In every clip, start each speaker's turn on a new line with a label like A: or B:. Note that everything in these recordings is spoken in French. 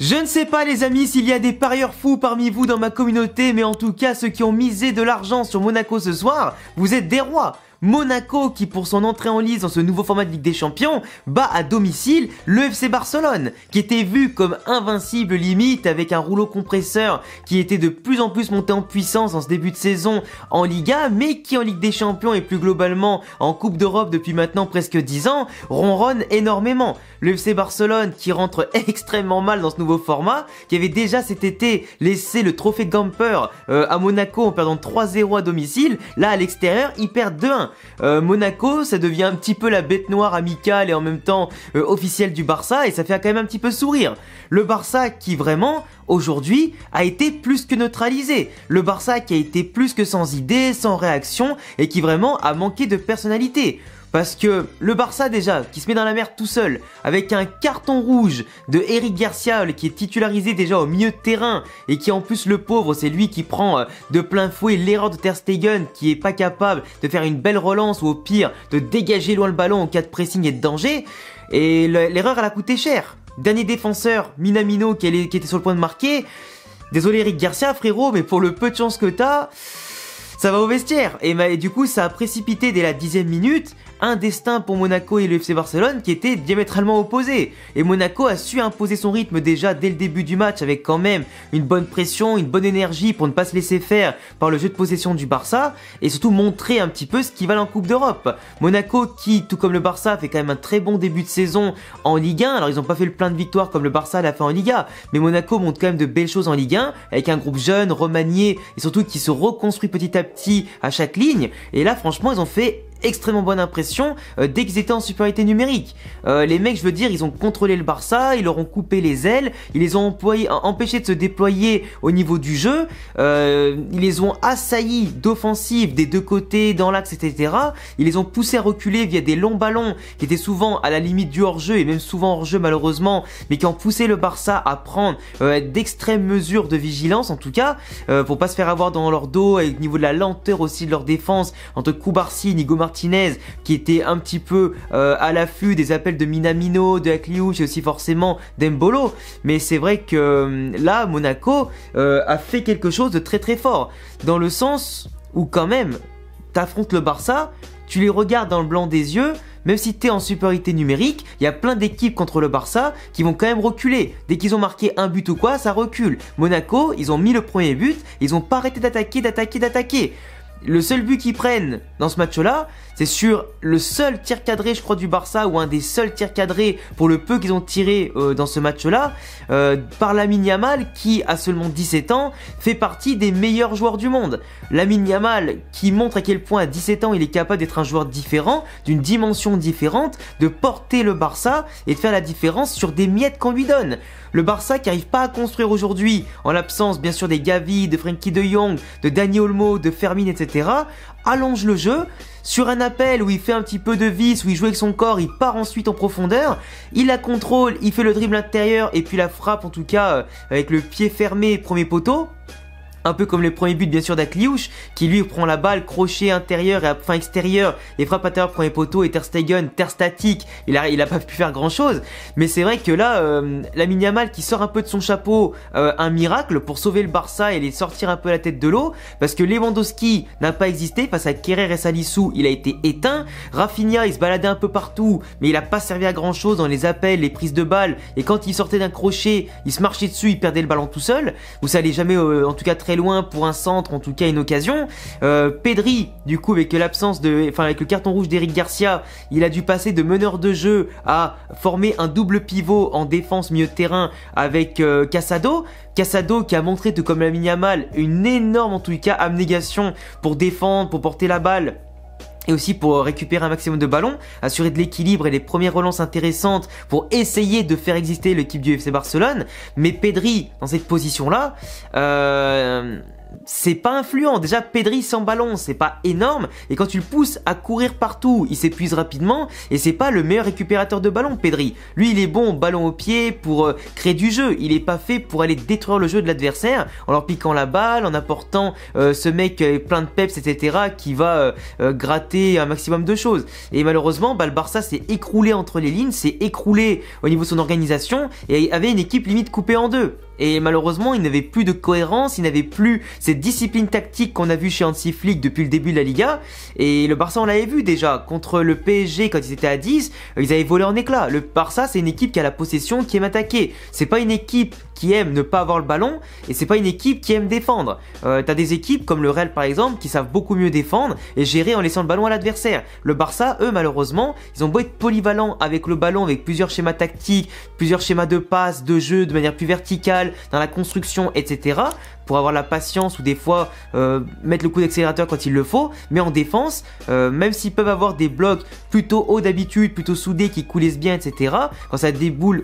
A: Je ne sais pas les amis s'il y a des parieurs fous parmi vous dans ma communauté, mais en tout cas ceux qui ont misé de l'argent sur Monaco ce soir, vous êtes des rois. Monaco qui pour son entrée en lice dans ce nouveau format de Ligue des Champions bat à domicile le FC Barcelone qui était vu comme invincible limite avec un rouleau compresseur qui était de plus en plus monté en puissance dans ce début de saison en Liga mais qui en Ligue des Champions et plus globalement en Coupe d'Europe depuis maintenant presque 10 ans ronronne énormément. Le FC Barcelone qui rentre extrêmement mal dans ce nouveau format, qui avait déjà cet été laissé le trophée Gamper à Monaco en perdant 3-0 à domicile, là à l'extérieur ils perdent 2-1. Monaco ça devient un petit peu la bête noire amicale et en même temps officielle du Barça et ça fait quand même un petit peu sourire. Le Barça qui vraiment aujourd'hui a été plus que neutralisé. Le Barça qui a été plus que sans idée, sans réaction et qui vraiment a manqué de personnalité. Parce que le Barça déjà, qui se met dans la merde tout seul, avec un carton rouge de Eric Garcia qui est titularisé déjà au milieu de terrain et qui en plus le pauvre, c'est lui qui prend de plein fouet l'erreur de Ter Stegen qui est pas capable de faire une belle relance ou au pire de dégager loin le ballon en cas de pressing et de danger. Et l'erreur elle a coûté cher. Dernier défenseur, Minamino qui était sur le point de marquer. Désolé Eric Garcia frérot, mais pour le peu de chance que t'as, ça va au vestiaire. Et du coup ça a précipité dès la 10e minute un destin pour Monaco et le FC Barcelone qui était diamétralement opposé. Et Monaco a su imposer son rythme déjà dès le début du match avec quand même une bonne pression, une bonne énergie pour ne pas se laisser faire par le jeu de possession du Barça et surtout montrer un petit peu ce qu'ils valent en Coupe d'Europe. Monaco qui, tout comme le Barça, fait quand même un très bon début de saison en Ligue 1. Alors ils n'ont pas fait le plein de victoires comme le Barça l'a fait en Liga, mais Monaco montre quand même de belles choses en Ligue 1 avec un groupe jeune, remanié et surtout qui se reconstruit petit à petit à chaque ligne. Et là franchement ils ont fait extrêmement bonne impression dès qu'ils étaient en supériorité numérique. Les mecs, je veux dire, ils ont contrôlé le Barça, ils leur ont coupé les ailes, ils les ont empêchés de se déployer au niveau du jeu, ils les ont assaillis d'offensives des deux côtés, dans l'axe, etc. Ils les ont poussés à reculer via des longs ballons qui étaient souvent à la limite du hors-jeu et même souvent hors-jeu malheureusement, mais qui ont poussé le Barça à prendre d'extrêmes mesures de vigilance en tout cas, pour pas se faire avoir dans leur dos et au niveau de la lenteur aussi de leur défense entre Koubarsi, Nigo Martinez qui était un petit peu à l'affût des appels de Minamino, de Akliouche et aussi forcément d'Embolo. Mais c'est vrai que là, Monaco a fait quelque chose de très très fort. Dans le sens où quand même, t'affrontes le Barça, tu les regardes dans le blanc des yeux, même si t'es en supériorité numérique, il y a plein d'équipes contre le Barça qui vont quand même reculer. Dès qu'ils ont marqué un but ou quoi, ça recule. Monaco, ils ont mis le premier but, ils ont pas arrêté d'attaquer. Le seul but qu'ils prennent dans ce match-là, c'est sur le seul tir cadré, je crois, du Barça, ou un des seuls tirs cadrés pour le peu qu'ils ont tiré dans ce match-là, par Lamine Yamal, qui a seulement 17 ans, fait partie des meilleurs joueurs du monde. Lamine Yamal, qui montre à quel point à 17 ans, il est capable d'être un joueur différent, d'une dimension différente, de porter le Barça et de faire la différence sur des miettes qu'on lui donne. Le Barça qui n'arrive pas à construire aujourd'hui, en l'absence bien sûr des Gavi, de Frenkie de Jong, de Dani Olmo, de Fermin, etc., allonge le jeu sur un appel où il fait un petit peu de vis, où il joue avec son corps, il part ensuite en profondeur, il la contrôle, il fait le dribble intérieur et puis la frappe en tout cas avec le pied fermé premier poteau. Un peu comme le premier but bien sûr d'Akliouche qui lui prend la balle crochet intérieur et enfin extérieur et frappe intérieur premier poteau et Ter Stegen, terre statique, il a pas pu faire grand chose. Mais c'est vrai que là Lamine Yamal qui sort un peu de son chapeau un miracle pour sauver le Barça et les sortir un peu la tête de l'eau parce que Lewandowski n'a pas existé face à Kerrer et Salisu, il a été éteint. Rafinha il se baladait un peu partout mais il a pas servi à grand chose dans les appels, les prises de balles et quand il sortait d'un crochet il se marchait dessus, il perdait le ballon tout seul ou ça allait jamais en tout cas très loin pour un centre, en tout cas une occasion. Pedri, du coup, avec avec le carton rouge d'Eric Garcia, il a dû passer de meneur de jeu à former un double pivot en défense milieu de terrain avec Casado. Casado qui a montré, tout comme Lamine Yamal, une énorme, en tout cas, abnégation pour défendre, pour porter la balle. Et aussi pour récupérer un maximum de ballons, assurer de l'équilibre et les premières relances intéressantes pour essayer de faire exister l'équipe du FC Barcelone. Mais Pedri, dans cette position-là, c'est pas influent. Déjà, Pedri sans ballon, c'est pas énorme. Et quand tu le pousses à courir partout, il s'épuise rapidement. Et c'est pas le meilleur récupérateur de ballon, Pedri. Lui, il est bon ballon au pied pour créer du jeu. Il est pas fait pour aller détruire le jeu de l'adversaire en leur piquant la balle, en apportant ce mec plein de peps, etc. qui va gratter un maximum de choses. Et malheureusement, le Barça s'est écroulé entre les lignes, s'est écroulé au niveau de son organisation et avait une équipe limite coupée en deux. Et malheureusement, il n'avait plus de cohérence, il n'avait plus cette discipline tactique qu'on a vu chez Hansi Flick depuis le début de la Liga. Et le Barça, on l'avait vu déjà, contre le PSG quand ils étaient à 10, ils avaient volé en éclats. Le Barça, c'est une équipe qui a la possession, qui aime attaquer. C'est pas une équipe qui aime ne pas avoir le ballon, et c'est pas une équipe qui aime défendre. T'as des équipes comme le Real par exemple, qui savent beaucoup mieux défendre et gérer en laissant le ballon à l'adversaire. Le Barça, eux, malheureusement, ils ont beau être polyvalents avec le ballon, avec plusieurs schémas tactiques, plusieurs schémas de passe, de jeu, de manière plus verticale, dans la construction, etc., pour avoir la patience ou des fois mettre le coup d'accélérateur quand il le faut, mais en défense, même s'ils peuvent avoir des blocs plutôt hauts d'habitude, plutôt soudés, qui coulissent bien, etc., quand ça découle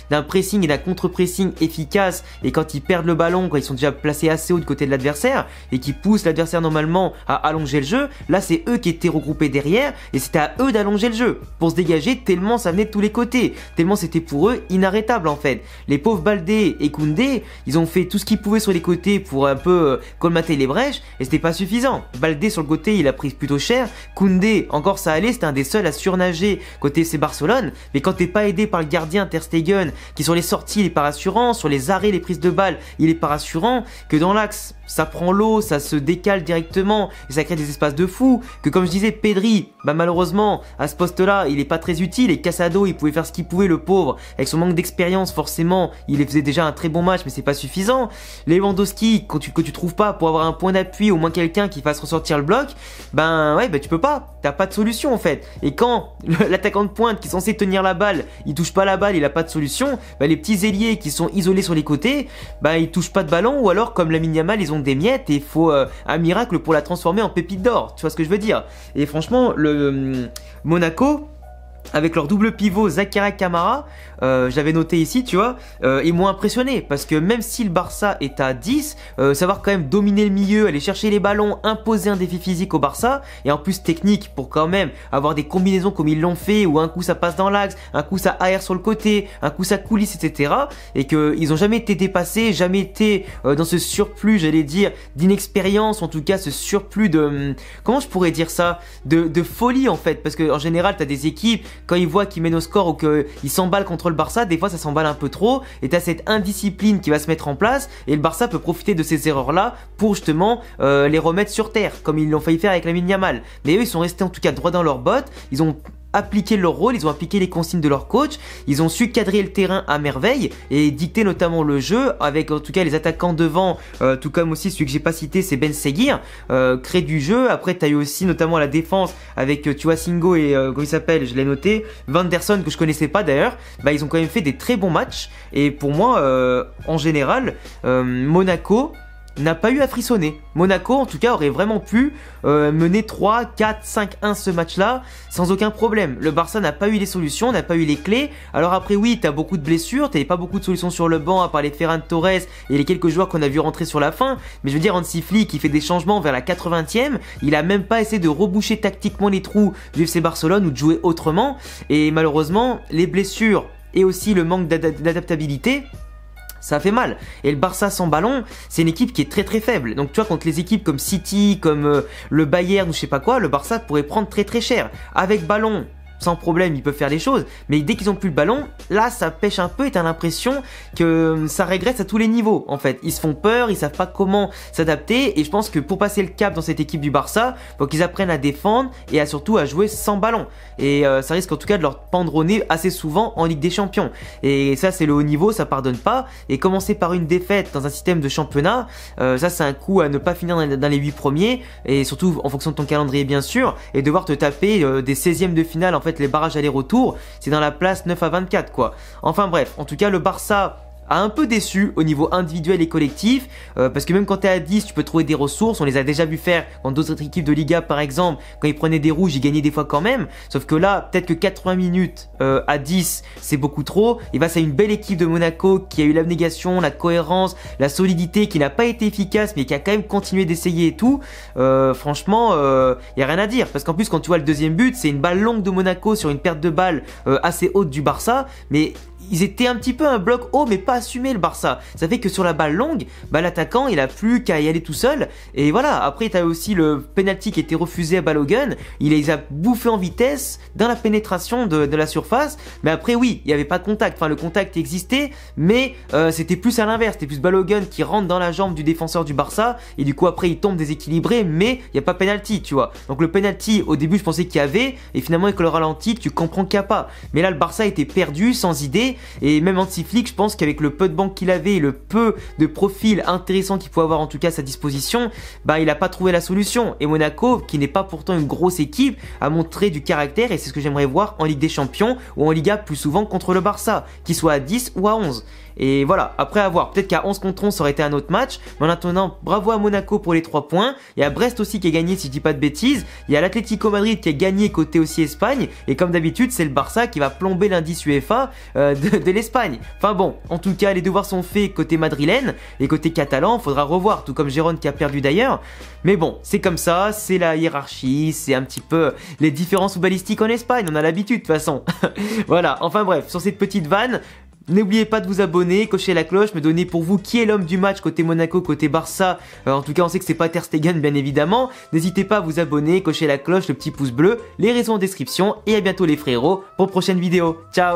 A: d'un pressing et d'un contre-pressing efficace, et quand ils perdent le ballon, quand ils sont déjà placés assez haut du côté de l'adversaire, et qui poussent l'adversaire normalement à allonger le jeu, là c'est eux qui étaient regroupés derrière, et c'était à eux d'allonger le jeu, pour se dégager tellement ça venait de tous les côtés, tellement c'était pour eux inarrêtable en fait. Les pauvres Baldé et Koundé, ils ont fait tout ce qu'ils pouvaient sur les côtés pour un peu colmater les brèches, et c'était pas suffisant. Baldé sur le côté, il a pris plutôt cher. Koundé, encore ça allait, c'était un des seuls à surnager côté FC Barcelone, mais quand t'es pas aidé par le gardien Ter Stegen, qui sur les sorties il est pas rassurant, sur les arrêts, les prises de balles, il est pas rassurant, que dans l'axe ça prend l'eau, ça se décale directement et ça crée des espaces de fou, que comme je disais Pedri, malheureusement à ce poste là il est pas très utile, et Casado il pouvait faire ce qu'il pouvait le pauvre, avec son manque d'expérience forcément il faisait déjà un très bon match mais c'est pas suffisant. Lewandowski que tu trouves pas pour avoir un point d'appui, au moins quelqu'un qui fasse ressortir le bloc, tu peux pas, t'as pas de solution en fait. Et quand l'attaquant de pointe qui est censé tenir la balle, il touche pas la balle, il a pas de solution, les petits ailiers qui sont isolés sur les côtés, ils touchent pas de ballon, ou alors comme Lamine Yamal ils ont des miettes et il faut un miracle pour la transformer en pépite d'or, tu vois ce que je veux dire. Et franchement le Monaco, avec leur double pivot Zakaria Kamara, j'avais noté ici, tu vois, ils m'ont impressionné, parce que même si le Barça est à 10, savoir quand même dominer le milieu, aller chercher les ballons, imposer un défi physique au Barça, et en plus technique pour quand même avoir des combinaisons comme ils l'ont fait, où un coup ça passe dans l'axe, un coup ça aère sur le côté, un coup ça coulisse, etc. Et qu'ils ont jamais été dépassés, jamais été dans ce surplus, j'allais dire, d'inexpérience, en tout cas ce surplus de, comment je pourrais dire ça, de folie en fait, parce que en général t'as des équipes, quand ils voient qu'ils mènent au score ou qu'ils s'emballent contre le Barça, des fois ça s'emballe un peu trop et t'as cette indiscipline qui va se mettre en place, et le Barça peut profiter de ces erreurs là pour justement les remettre sur terre, comme ils l'ont failli faire avec Lamine Yamal. Mais eux ils sont restés en tout cas droits dans leurs bottes, ils ont appliqué leur rôle, ils ont appliqué les consignes de leur coach, ils ont su cadrer le terrain à merveille et dicter notamment le jeu, avec en tout cas les attaquants devant, tout comme aussi celui que j'ai pas cité, c'est Ben Seguir, créer du jeu. Après t'as eu aussi notamment la défense avec Singo et comment il s'appelle, je l'ai noté, Vanderson, que je connaissais pas d'ailleurs. Ils ont quand même fait des très bons matchs, et pour moi en général Monaco n'a pas eu à frissonner. Monaco en tout cas aurait vraiment pu mener 3, 4, 5-1 ce match là sans aucun problème. Le Barça n'a pas eu les solutions, n'a pas eu les clés. Alors après oui, t'as beaucoup de blessures, t'avais pas beaucoup de solutions sur le banc à part les Ferran Torres et les quelques joueurs qu'on a vu rentrer sur la fin, mais je veux dire Hansi Flick qui fait des changements vers la 80e, il a même pas essayé de reboucher tactiquement les trous du FC Barcelone ou de jouer autrement, et malheureusement les blessures et aussi le manque d'adaptabilité, ça fait mal. Et le Barça sans ballon, c'est une équipe qui est très très faible. Donc tu vois, contre les équipes comme City, comme le Bayern ou je sais pas quoi, le Barça pourrait prendre très très cher. Avec ballon, sans problème, ils peuvent faire les choses, mais dès qu'ils ont plus le ballon, là ça pêche un peu et t'as l'impression que ça régresse à tous les niveaux en fait. Ils se font peur, ils savent pas comment s'adapter, et je pense que pour passer le cap dans cette équipe du Barça, faut qu'ils apprennent à défendre et à surtout à jouer sans ballon. Et ça risque en tout cas de leur pendre au nez assez souvent en Ligue des Champions. Et ça c'est le haut niveau, ça pardonne pas. Et commencer par une défaite dans un système de championnat, ça c'est un coup à ne pas finir dans les 8 premiers, et surtout en fonction de ton calendrier bien sûr, et devoir te taper des 16e de finale en fait, les barrages aller-retour, c'est dans la place 9 à 24 quoi. Enfin bref, en tout cas le Barça a un peu déçu au niveau individuel et collectif, parce que même quand t'es à 10, tu peux trouver des ressources, on les a déjà vu faire dans d'autres équipes de Liga par exemple, quand ils prenaient des rouges, ils gagnaient des fois quand même, sauf que là, peut-être que 80 minutes à 10, c'est beaucoup trop, et face à une belle équipe de Monaco qui a eu l'abnégation, la cohérence, la solidité, qui n'a pas été efficace, mais qui a quand même continué d'essayer et tout, franchement, y a rien à dire, parce qu'en plus quand tu vois le deuxième but, c'est une balle longue de Monaco sur une perte de balle assez haute du Barça, mais ils étaient un petit peu un bloc haut mais pas assumé le Barça. Ça fait que sur la balle longue, bah, l'attaquant il a plus qu'à y aller tout seul. Et voilà, après tu as aussi le penalty qui était refusé à Balogun. Il les a bouffés en vitesse dans la pénétration de la surface. Mais après oui, il n'y avait pas de contact. Enfin le contact existait, mais c'était plus à l'inverse. C'était plus Balogun qui rentre dans la jambe du défenseur du Barça. Et du coup après il tombe déséquilibré, mais il n'y a pas penalty, tu vois. Donc le penalty au début je pensais qu'il y avait. Et finalement avec le ralenti tu comprends qu'il n'y a pas. Mais là le Barça était perdu, sans idée. Et même Hansi Flick, je pense qu'avec le peu de banque qu'il avait et le peu de profils intéressants qu'il pouvait avoir en tout cas à sa disposition, bah il a pas trouvé la solution. Et Monaco, qui n'est pas pourtant une grosse équipe, a montré du caractère et c'est ce que j'aimerais voir en Ligue des Champions ou en Liga plus souvent contre le Barça, qu'il soit à 10 ou à 11. Et voilà, après avoir, peut-être qu'à 11 contre 11 ça aurait été un autre match, mais en attendant, bravo à Monaco pour les 3 points, il y a Brest aussi qui a gagné si je dis pas de bêtises, il y a l'Atlético Madrid qui a gagné côté aussi Espagne, et comme d'habitude c'est le Barça qui va plomber l'indice UEFA de l'Espagne. Enfin bon, en tout cas les devoirs sont faits côté madrilène, et côté catalan, faudra revoir, tout comme Gérone qui a perdu d'ailleurs, mais bon, c'est comme ça, c'est la hiérarchie, c'est un petit peu les différences footballistiques en Espagne, on a l'habitude de toute façon. Voilà, enfin bref, sur cette petite vanne, n'oubliez pas de vous abonner, cocher la cloche, me donner pour vous qui est l'homme du match côté Monaco, côté Barça. En tout cas, on sait que c'est pas Ter Stegen bien évidemment. N'hésitez pas à vous abonner, cocher la cloche, le petit pouce bleu, les raisons en description et à bientôt les frérots pour une prochaine vidéo. Ciao!